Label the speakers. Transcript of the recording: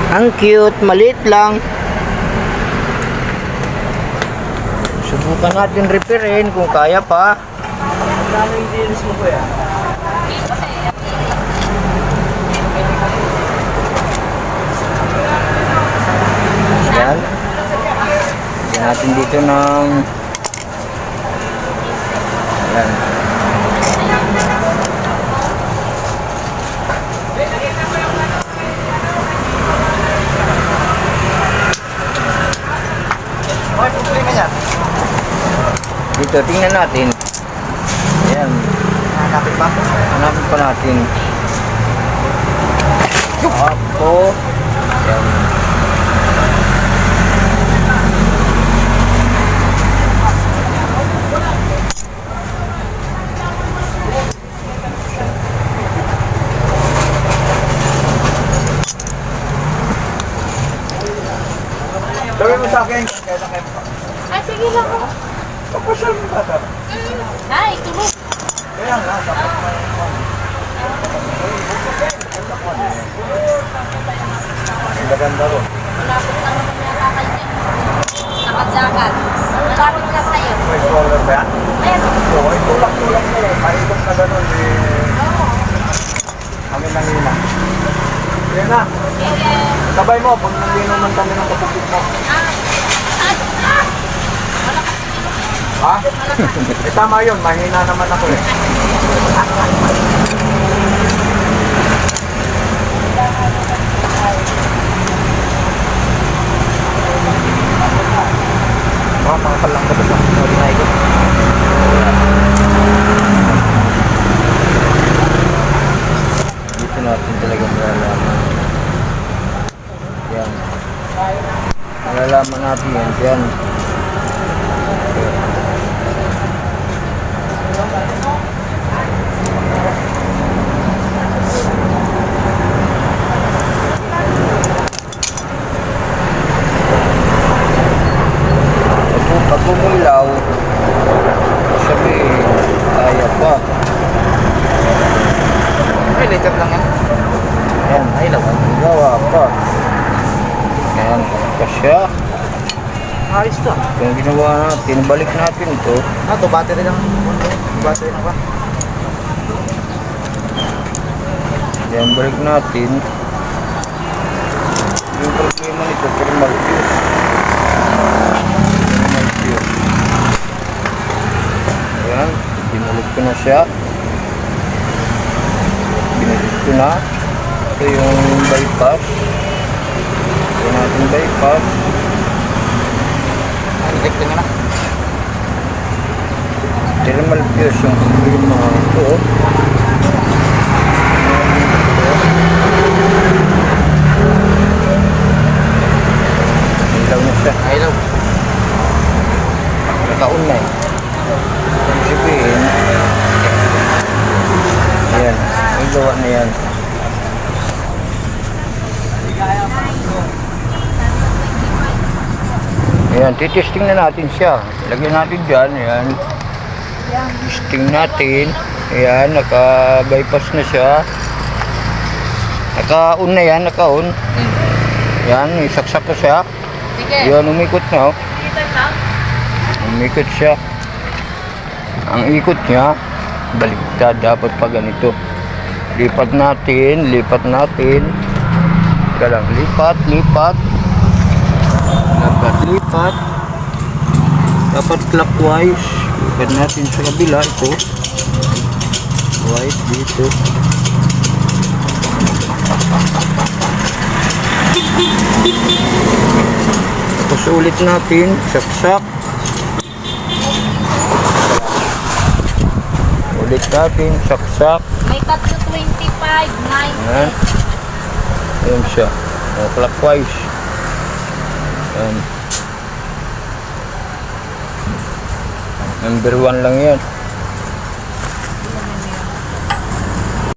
Speaker 1: Ang cute, maliit lang. Subukan natin repairin kung kaya pa.
Speaker 2: Ano yung dilis mo po yan?
Speaker 1: Yan. Lagyan natin dito ng... Yan.
Speaker 2: May problema yan.
Speaker 1: Dito, tingnan natin. Ayan.
Speaker 2: Hanapin pa?
Speaker 1: Hanapin pa natin. Apo. Ayan.
Speaker 2: Gawin mo sa akin. Kailan kayo pa?
Speaker 3: Ay, sige lang.
Speaker 2: Papasyal mo ba?
Speaker 3: Ay, tulog.
Speaker 2: Kaya nga, dapat may maganda ro.
Speaker 3: Malapit lang naman yata kayo. Sakad-sakad. Malapit lang sa'yo.
Speaker 2: May stroller ba yan?
Speaker 3: Meron.
Speaker 2: Oo, tulak-tulak mo. Paikot na gano'n. Kami nangina. Yan na.
Speaker 3: Sige.
Speaker 2: Sabay mo, pag nanginuman kami ng kapatid mo. Ha? Eh tama yun, mahina naman ako eh. Mga kalang ko ba? Ordinary ko.
Speaker 1: Dito natin talaga malalaman. Yan. Malalaman natin yan. Yan. Pag umilaw, sabihin, kaya pa.
Speaker 2: Ay, later lang yan.
Speaker 1: Yan, ay gawa pa. Yan, kasya.
Speaker 2: Ayos to.
Speaker 1: Kung ginawa natin, balik natin ito.
Speaker 2: Ah, to battery lang. Battery na ba?
Speaker 1: Yan, balik natin. Yung problema nito, thermal fuse. Thermal fuse. Ayan, binalik ko na siya. Binalik ko na. Ito yung bypass. Ito natin bypass.
Speaker 2: Check ko na.
Speaker 1: Thermal fuse yung problema ito. Ilaw na siya.
Speaker 2: Ilaw.
Speaker 1: Nakaon na eh. Ibig sabihin, ayan, may gawa na yan. Ayan, titesting na natin siya. Lagyan natin dyan, ayan. Testing natin. Ayan, naka-bypass na siya. Naka-on na yan, naka-on. Ayan, isaksak ko siya.
Speaker 3: Sige.
Speaker 1: Ayan, umikot na oh. Umikot siya. Ang ikot niya, baliktad. Dapat pa ganito. Lipat natin, lipat natin. Teka lang, lipat, lipat. Dapat lipat. Dapat clockwise. Lipat natin sa kabila. Ito. Right dito. Tapos ulit natin. Saksak. Ulit natin. Saksak.
Speaker 3: May tatlo 25, 9.
Speaker 1: Ayan. Ayan siya. O, clockwise. Ayan. Number 1 lang yan.